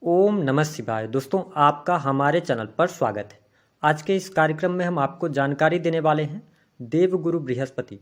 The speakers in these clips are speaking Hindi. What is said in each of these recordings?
ओम नमः शिवाय। दोस्तों, आपका हमारे चैनल पर स्वागत है। आज के इस कार्यक्रम में हम आपको जानकारी देने वाले हैं। देवगुरु बृहस्पति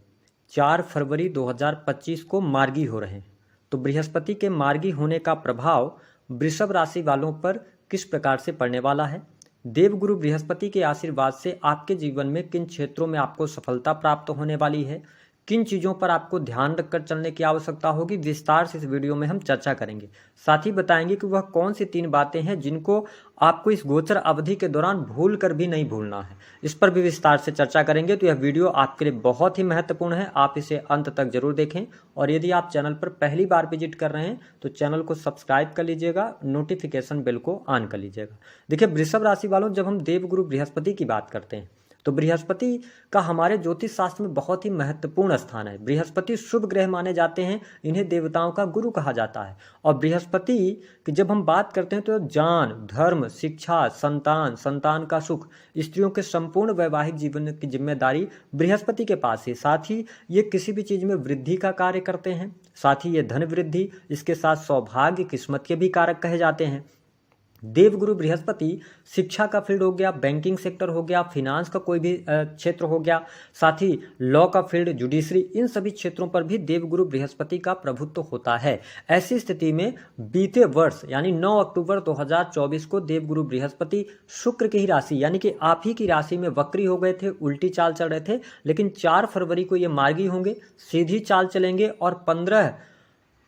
4 फरवरी 2025 को मार्गी हो रहे हैं। तो बृहस्पति के मार्गी होने का प्रभाव वृषभ राशि वालों पर किस प्रकार से पड़ने वाला है, देवगुरु बृहस्पति के आशीर्वाद से आपके जीवन में किन क्षेत्रों में आपको सफलता प्राप्त होने वाली है, किन चीज़ों पर आपको ध्यान रखकर चलने की आवश्यकता होगी, विस्तार से इस वीडियो में हम चर्चा करेंगे। साथ ही बताएंगे कि वह कौन सी 3 बातें हैं जिनको आपको इस गोचर अवधि के दौरान भूल कर भी नहीं भूलना है। इस पर भी विस्तार से चर्चा करेंगे। तो यह वीडियो आपके लिए बहुत ही महत्वपूर्ण है, आप इसे अंत तक जरूर देखें। और यदि आप चैनल पर पहली बार विजिट कर रहे हैं तो चैनल को सब्सक्राइब कर लीजिएगा, नोटिफिकेशन बेल को ऑन कर लीजिएगा। देखिए, वृषभ राशि वालों, जब हम देवगुरु बृहस्पति की बात करते हैं तो बृहस्पति का हमारे ज्योतिष शास्त्र में बहुत ही महत्वपूर्ण स्थान है। बृहस्पति शुभ ग्रह माने जाते हैं, इन्हें देवताओं का गुरु कहा जाता है। और बृहस्पति की जब हम बात करते हैं तो ज्ञान, धर्म, शिक्षा, संतान, संतान का सुख, स्त्रियों के संपूर्ण वैवाहिक जीवन की जिम्मेदारी बृहस्पति के पास है। साथ ही ये किसी भी चीज में वृद्धि का कार्य करते हैं। साथ ही ये धन वृद्धि, इसके साथ सौभाग्य, किस्मत के भी कारक कहे जाते हैं। देवगुरु बृहस्पति शिक्षा का फील्ड हो गया, बैंकिंग सेक्टर हो गया, फिनांस का कोई भी क्षेत्र हो गया, साथ ही लॉ का फील्ड, जुडिशरी, इन सभी क्षेत्रों पर भी देवगुरु बृहस्पति का प्रभुत्व होता है। ऐसी स्थिति में बीते वर्ष यानी 9 अक्टूबर 2024 को देवगुरु बृहस्पति शुक्र की ही राशि यानी कि आप ही की राशि में वक्री हो गए थे, उल्टी चाल चल रहे थे। लेकिन 4 फरवरी को ये मार्गी होंगे, सीधी चाल चलेंगे और 15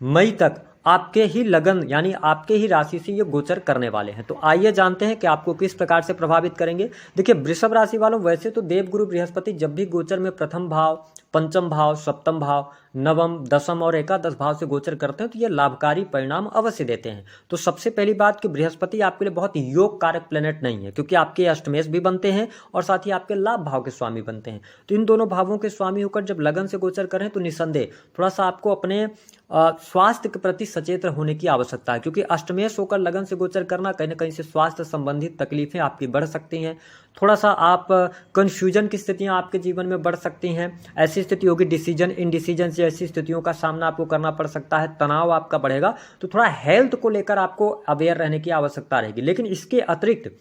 मई तक आपके ही लगन यानी आपके ही राशि से ये गोचर करने वाले हैं। तो आइए जानते हैं कि आपको किस प्रकार से प्रभावित करेंगे। देखिए, वृषभ राशि वालों, वैसे तो देवगुरु बृहस्पति जब भी गोचर में प्रथम भाव, पंचम भाव, सप्तम भाव, नवम, दसम और एकादश भाव से गोचर करते हैं तो ये लाभकारी परिणाम अवश्य देते हैं। तो सबसे पहली बात कि बृहस्पति आपके लिए बहुत योग कारक प्लेनेट नहीं है, क्योंकि आपके अष्टमेश भी बनते हैं और साथ ही आपके लाभ भाव के स्वामी बनते हैं। तो इन दोनों भावों के स्वामी होकर जब लगन से गोचर करें तो निसंदेह थोड़ा सा आपको अपने स्वास्थ्य के प्रति सचेत होने की आवश्यकता है, क्योंकि अष्टमेश होकर लगन से गोचर करना कहीं ना कहीं से स्वास्थ्य संबंधित तकलीफें आपकी बढ़ सकती हैं। थोड़ा सा आप कंफ्यूजन की स्थितियां आपके जीवन में बढ़ सकती हैं। ऐसी स्थिति होगी डिसीजन इनडिसीजन जैसी स्थितियों का सामना आपको करना पड़ सकता है। तनाव आपका बढ़ेगा। तो थोड़ा हेल्थ को लेकर आपको अवेयर रहने की आवश्यकता रहेगी। लेकिन इसके अतिरिक्त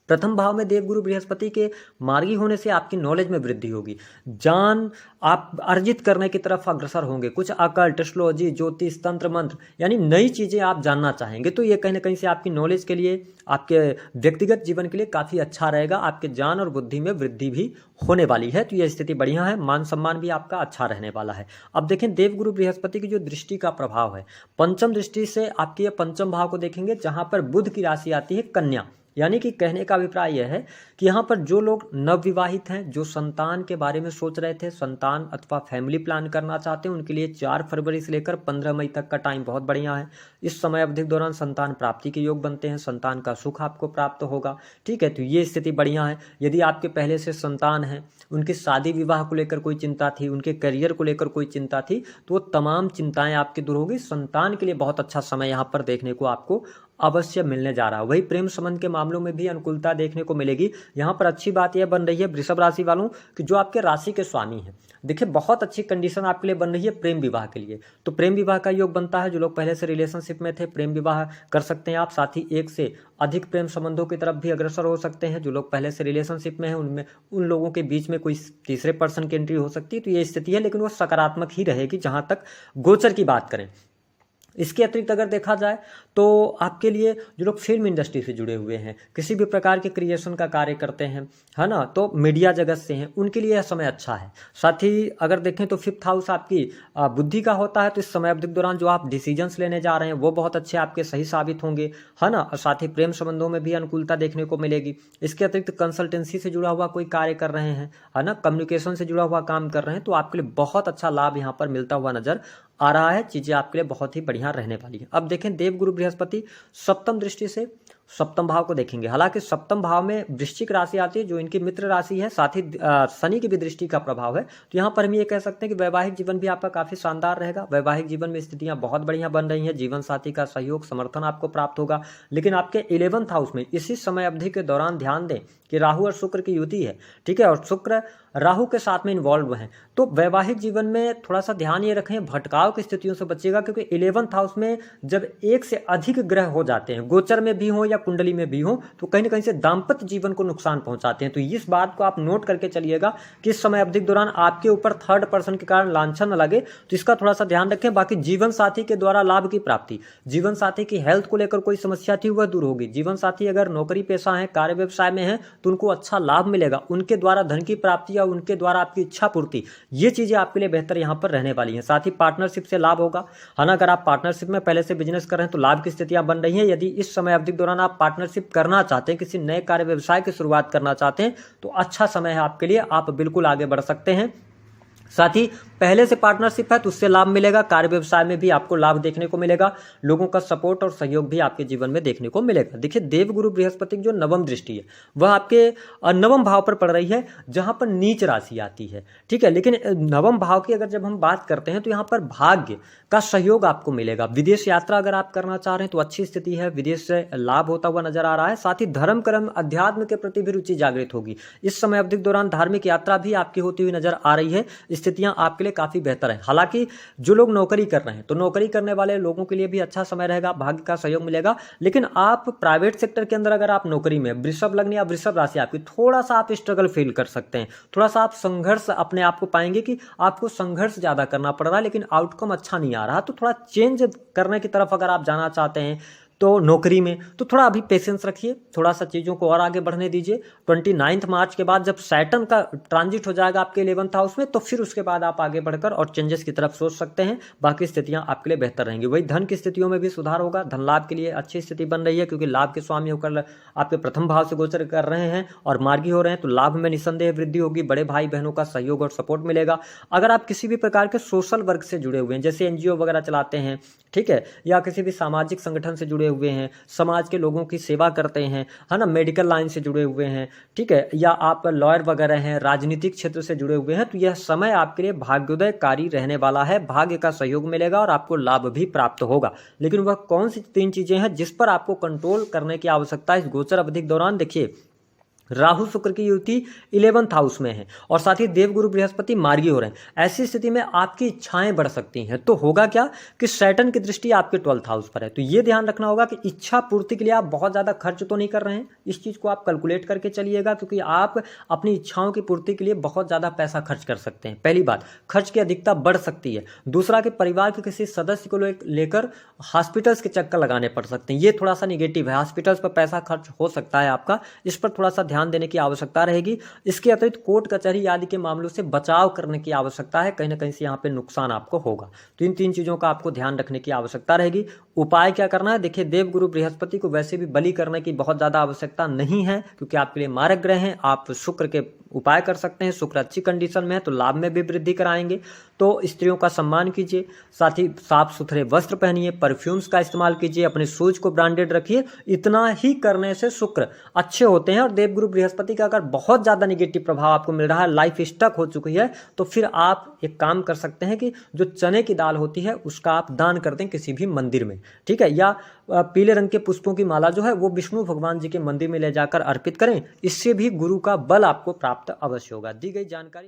प्रथम भाव में देवगुरु बृहस्पति के मार्गी होने से आपकी नॉलेज में वृद्धि होगी, ज्ञान आप अर्जित करने की तरफ अग्रसर होंगे। कुछ अकल्ट, एस्ट्रोलॉजी, ज्योतिष, तंत्र मंत्र यानी नई चीजें आप जानना चाहेंगे। तो ये कहीं ना कहीं से आपकी नॉलेज के लिए, आपके व्यक्तिगत जीवन के लिए काफी अच्छा रहेगा। आपके ज्ञान और बुद्धि में वृद्धि भी होने वाली है। तो यह स्थिति बढ़िया है। मान सम्मान भी आपका अच्छा रहने वाला है। अब देखें, देवगुरु बृहस्पति की जो दृष्टि का प्रभाव है, पंचम दृष्टि से आपके ये पंचम भाव को देखेंगे, जहां पर बुध की राशि आती है कन्या। यानी कि कहने का अभिप्राय यह है कि यहाँ पर जो लोग नवविवाहित हैं, जो संतान के बारे में सोच रहे थे, संतान अथवा फैमिली प्लान करना चाहते हैं, उनके लिए 4 फरवरी से लेकर 15 मई तक का टाइम बहुत बढ़िया है। इस समय अवधि के दौरान संतान प्राप्ति के योग बनते हैं, संतान का सुख आपको प्राप्त होगा। ठीक है, तो ये स्थिति बढ़िया है। यदि आपके पहले से संतान है, उनकी शादी विवाह को लेकर कोई चिंता थी, उनके करियर को लेकर कोई चिंता थी, तो वो तमाम चिंताएं आपकी दूर होगी। संतान के लिए बहुत अच्छा समय यहाँ पर देखने को आपको अवश्य मिलने जा रहा है। वही प्रेम संबंध के मामलों में भी अनुकूलता देखने को मिलेगी। यहाँ पर अच्छी बात यह बन रही है वृषभ राशि वालों कि जो आपके राशि के स्वामी हैं, देखिए बहुत अच्छी कंडीशन आपके लिए बन रही है प्रेम विवाह के लिए। तो प्रेम विवाह का योग बनता है। जो लोग पहले से रिलेशनशिप में थे, प्रेम विवाह कर सकते हैं आप। साथ ही एक से अधिक प्रेम संबंधों की तरफ भी अग्रसर हो सकते हैं। जो लोग पहले से रिलेशनशिप में हैं, उनमें उन लोगों के बीच में कोई तीसरे पर्सन की एंट्री हो सकती है। तो ये स्थिति है, लेकिन वो सकारात्मक ही रहेगी जहां तक गोचर की बात करें। इसके अतिरिक्त अगर देखा जाए तो आपके लिए जो लोग फिल्म इंडस्ट्री से जुड़े हुए हैं, किसी भी प्रकार के क्रिएशन का कार्य करते हैं, है ना, तो मीडिया जगत से हैं, उनके लिए यह समय अच्छा है। साथ ही अगर देखें तो 5th हाउस आपकी बुद्धि का होता है। तो इस समय अवधि के दौरान जो आप डिसीजंस लेने जा रहे हैं वो बहुत अच्छे आपके सही साबित होंगे, है ना। और साथ ही प्रेम संबंधों में भी अनुकूलता देखने को मिलेगी। इसके अतिरिक्त कंसल्टेंसी से जुड़ा हुआ कोई कार्य कर रहे हैं, है ना, कम्युनिकेशन से जुड़ा हुआ काम कर रहे हैं, तो आपके लिए बहुत अच्छा लाभ यहाँ पर मिलता हुआ नजर आ रहा है। चीजें आपके लिए बहुत ही बढ़िया रहने वाली है। अब देखें, देवगुरु बृहस्पति सप्तम दृष्टि से सप्तम भाव को देखेंगे। हालांकि सप्तम भाव में वृश्चिक राशि आती है जो इनकी मित्र राशि है, साथ ही शनि की भी दृष्टि का प्रभाव है। तो यहाँ पर हम ये कह सकते हैं कि वैवाहिक जीवन भी आपका काफी शानदार रहेगा। वैवाहिक जीवन में स्थितियां बहुत बढ़िया बन रही हैं। जीवन साथी का सहयोग, समर्थन आपको प्राप्त होगा। लेकिन आपके 11th हाउस में इसी समय अवधि के दौरान ध्यान दें कि राहु और शुक्र की युति है। ठीक है, और शुक्र राहु के साथ में इन्वॉल्व हैं। तो वैवाहिक जीवन में थोड़ा सा ध्यान ये रखें, भटकाव की स्थितियों से बचिएगा, क्योंकि 11th हाउस में जब एक से अधिक ग्रह हो जाते हैं, गोचर में भी हो या कुंडली में भी हो, तो कहीं ना कहीं से दाम्पत्य जीवन को नुकसान पहुंचाते हैं। तो इस बात को आप नोट करके चलिएगा कि इस समय अवधि के दौरान आपके ऊपर थर्ड पर्सन के कारण लांछन न लगे, तो इसका थोड़ा सा ध्यान रखें। बाकी जीवन साथी के द्वारा लाभ की प्राप्ति, जीवन साथी की हेल्थ को लेकर कोई समस्या थी वह दूर होगी। जीवन साथी अगर नौकरी पेशा है, कार्य व्यवसाय में है, तो उनको अच्छा लाभ मिलेगा, उनके द्वारा धन की प्राप्ति या उनके द्वारा आपकी इच्छा पूर्ति, ये चीजें आपके लिए बेहतर यहां पर रहने वाली हैं। साथ ही पार्टनरशिप से लाभ होगा। है ना, अगर आप पार्टनरशिप में पहले से बिजनेस कर रहे हैं तो लाभ की स्थितियां बन रही हैं। यदि इस समय अवधि के दौरान आप पार्टनरशिप करना चाहते हैं, किसी नए कार्य व्यवसाय की शुरुआत करना चाहते हैं, तो अच्छा समय है आपके लिए, आप बिल्कुल आगे बढ़ सकते हैं। साथ ही पहले से पार्टनरशिप है तो उससे लाभ मिलेगा, कार्य व्यवसाय में भी आपको लाभ देखने को मिलेगा, लोगों का सपोर्ट और सहयोग भी आपके जीवन में देखने को मिलेगा। देखिए, देवगुरु बृहस्पति की जो नवम दृष्टि है वह आपके नवम भाव पर पड़ रही है, जहां पर नीच राशि आती है। ठीक है, लेकिन नवम भाव की अगर जब हम बात करते हैं तो यहाँ पर भाग्य का सहयोग आपको मिलेगा। विदेश यात्रा अगर आप करना चाह रहे हैं तो अच्छी स्थिति है, विदेश से लाभ होता हुआ नजर आ रहा है। साथ ही धर्म कर्म अध्यात्म के प्रति भी रुचि जागृत होगी। इस समय अवधि के दौरान धार्मिक यात्रा भी आपकी होती हुई नजर आ रही है। स्थितियां आपके लिए काफी बेहतर है। हालांकि जो लोग नौकरी कर रहे हैं तो नौकरी करने वाले लोगों के लिए भी अच्छा समय रहेगा, भाग्य का सहयोग मिलेगा। लेकिन आप प्राइवेट सेक्टर के अंदर अगर आप नौकरी में, वृषभ लग्न या वृषभ राशि आपकी, थोड़ा सा आप स्ट्रगल फील कर सकते हैं, थोड़ा सा आप संघर्ष अपने आप को पाएंगे कि आपको संघर्ष ज्यादा करना पड़ रहा है, लेकिन आउटकम अच्छा नहीं आ रहा। तो थोड़ा चेंज करने की तरफ अगर आप जाना चाहते हैं तो नौकरी में, तो थोड़ा अभी पेशेंस रखिए, थोड़ा सा चीज़ों को और आगे बढ़ने दीजिए। 29 मार्च के बाद जब सैटर्न का ट्रांजिट हो जाएगा आपके 11th हाउस में, तो फिर उसके बाद आप आगे बढ़कर और चेंजेस की तरफ सोच सकते हैं। बाकी स्थितियां आपके लिए बेहतर रहेंगी। वही धन की स्थितियों में भी सुधार होगा, धन लाभ के लिए अच्छी स्थिति बन रही है, क्योंकि लाभ के स्वामी होकर आपके प्रथम भाव से गोचर कर रहे हैं और मार्गी हो रहे हैं, तो लाभ में निसंदेह वृद्धि होगी। बड़े भाई बहनों का सहयोग और सपोर्ट मिलेगा। अगर आप किसी भी प्रकार के सोशल वर्क से जुड़े हुए हैं, जैसे NGO वगैरह चलाते हैं, ठीक है, या किसी भी सामाजिक संगठन से जुड़े हुए हैं, समाज के लोगों की सेवा करते हैं, है ना, मेडिकल लाइन से जुड़े हुए हैं, ठीक है, या आप लॉयर वगैरह हैं, राजनीतिक क्षेत्र से जुड़े हुए हैं, तो यह समय आपके लिए भाग्योदयकारी रहने वाला है। भाग्य का सहयोग मिलेगा और आपको लाभ भी प्राप्त होगा। लेकिन वह कौन सी 3 चीजें हैं जिस पर आपको कंट्रोल करने की आवश्यकता है इस गोचर अवधि के दौरान? देखिए, राहु शुक्र की युति 11th हाउस में है और साथ ही देवगुरु बृहस्पति मार्गी हो रहे हैं। ऐसी स्थिति में आपकी इच्छाएं बढ़ सकती हैं। तो होगा क्या कि सैटर्न की दृष्टि आपके 12th हाउस पर है, तो ये ध्यान रखना होगा कि इच्छा पूर्ति के लिए आप बहुत ज्यादा खर्च तो नहीं कर रहे हैं। इस चीज को आप कैलकुलेट करके चलिएगा, क्योंकि आप अपनी इच्छाओं की पूर्ति के लिए बहुत ज्यादा पैसा खर्च कर सकते हैं। पहली बात, खर्च की अधिकता बढ़ सकती है। दूसरा, कि परिवार के किसी सदस्य को लेकर हॉस्पिटल्स के चक्कर लगाने पड़ सकते हैं, ये थोड़ा सा निगेटिव है। हॉस्पिटल्स पर पैसा खर्च हो सकता है आपका, इस पर थोड़ा सा ध्यान देने की आवश्यकता रहेगी। इसके अतिरिक्त कोर्ट कचहरी आदि के मामलों से बचाव करने की आवश्यकता है, कहीं ना कहीं से यहाँ पे नुकसान आपको होगा। तो इन 3 चीजों का आपको ध्यान रखने की आवश्यकता रहेगी। उपाय क्या करना है? देखिए, देवगुरु बृहस्पति को वैसे भी बलि करने की बहुत ज्यादा आवश्यकता नहीं है, क्योंकि आपके लिए मारक ग्रह हैं। आप शुक्र के उपाय कर सकते हैं। शुक्र अच्छी कंडीशन में है तो लाभ में भी वृद्धि कराएंगे। तो स्त्रियों का सम्मान कीजिए, साथ ही साफ सुथरे वस्त्र पहनिए, परफ्यूम्स का इस्तेमाल कीजिए, अपने शूज को ब्रांडेड रखिए। इतना ही करने से शुक्र अच्छे होते हैं। और देवगुरु बृहस्पति का अगर बहुत ज्यादा निगेटिव प्रभाव आपको मिल रहा है, लाइफ स्टक हो चुकी है, तो फिर आप एक काम कर सकते हैं कि जो चने की दाल होती है उसका आप दान कर दें किसी भी मंदिर में, ठीक है, या पीले रंग के पुष्पों की माला जो है वो विष्णु भगवान जी के मंदिर में ले जाकर अर्पित करें। इससे भी गुरु का बल आपको प्राप्त अवश्य होगा। दी गई जानकारी